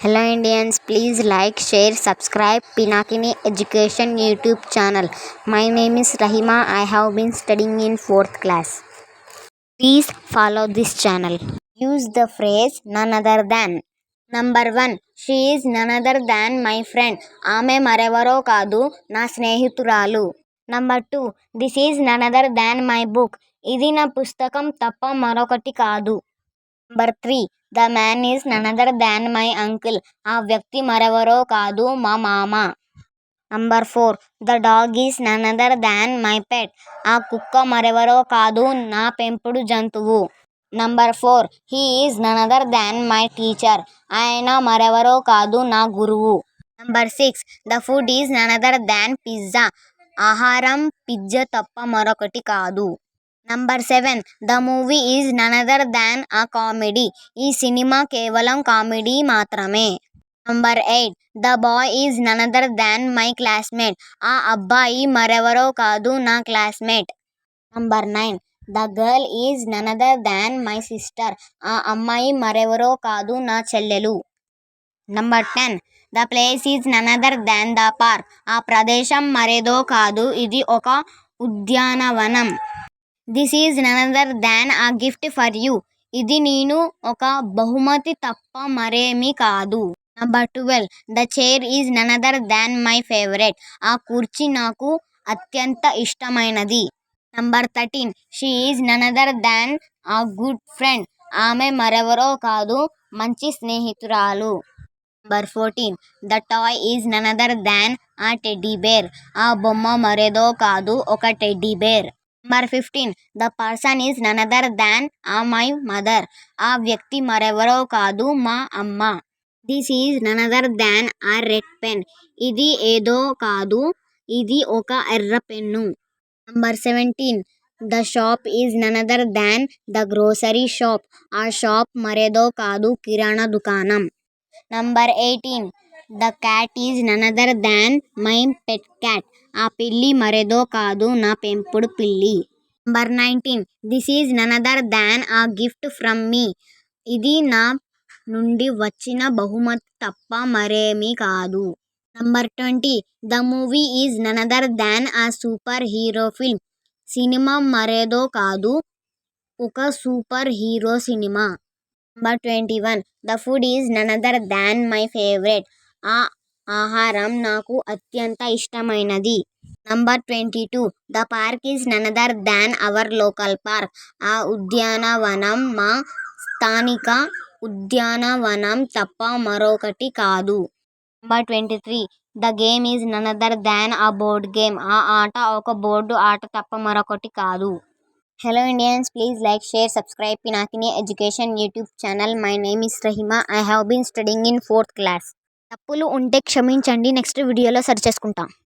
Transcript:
Hello Indians, please like, share, subscribe Pinakini Education YouTube channel. My name is Rahima. I have been studying in 4th class. Please follow this channel. Use the phrase none other than. Number 1. She is none other than my friend. ఆమె మరెవరో కాదు నా స్నేహితురాలు. Number 2. This is none other than my book. ఇది నా పుస్తకం తప్ప మరొకటి కాదు. Number 3. The man is none other than my uncle. ఆ వ్యక్తి మరెవరో కాదు మా మామ. Number 4. The dog is none other than my pet. ఆ కుక్క మరెవరో కాదు నా పెంపుడు జంతువు. Number 4. He is none other than my teacher. ఆయన మరెవరో కాదు నా గురువు. Number 6. The food is none other than pizza. ఆహారం పిజ్జా తప్ప మరొకటి కాదు. Number 7. The movie is none other than a comedy. ఈ సినిమా కేవలం కామెడీ మాత్రమే. Number 8. The boy is none other than my classmate. ఆ అబ్బాయి మరెవరో కాదు నా classmate. Number 9. The girl is none other than my sister. ఆ అమ్మాయి మరెవరో కాదు నా చెల్లెలు. Number 10. The place is none other than the park. ఆ ప్రదేశం మరేదో కాదు ఇది ఒక ఉద్యానవనం. This is none other than a gift for you. ఇది నేను ఒక బహుమతి తప్ప మరేమీ కాదు. Number 12. The chair is none other than my favorite. ఆ కుర్చీ నాకు అత్యంత ఇష్టమైనది. Number 13. She is none other than a good friend. ఆమె మరెవరో కాదు మంచి స్నేహితురాలు. Number 14. The toy is none other than a teddy bear. ఆ బొమ్మ మరేదో కాదు ఒక teddy bear. Number 15. The person is none other than my mother. ఆ వ్యక్తి మరెవరో కాదు మా అమ్మ. This is none other than a red pen. ఇది ఏదో కాదు ఇది ఒక ఎర్ర pen. Number 17. The shop is none other than the grocery shop. ఆ షాప్ మరేదో కాదు కిరాణా దుకాణం. Number 18. The cat is none other than my pet cat. ఆ పిల్లి మరేదో కాదు నా పెంపుడు పిల్లి. Number 19. This is none other than a gift from me. ఇది నా నుండి వచ్చిన బహుమతి తప్ప మరేమీ కాదు. Number 20. The movie is none other than a super hero film. Cinema మరేదో కాదు ఒక super hero cinema. Number 21. The food is none other than my favorite. ఆ ఆహారం నాకు అత్యంత ఇష్టమైనది. Number 22. The park is none other than our local park. ఆ ఉద్యానవనం మా స్థానిక ఉద్యానవనం తప్ప మరొకటి కాదు. Number 23. The game is none other than a board game. ఆ ఆట ఒక బోర్డు ఆట తప్ప మరొకటి కాదు. Hello Indians, please like, share, subscribe Pinakini Education YouTube channel. My name is Rahima. I have been studying in 4th class. తప్పులు ఉంటే క్షమించండి నెక్స్ట్ వీడియోలో సరి చేసుకుంటాం.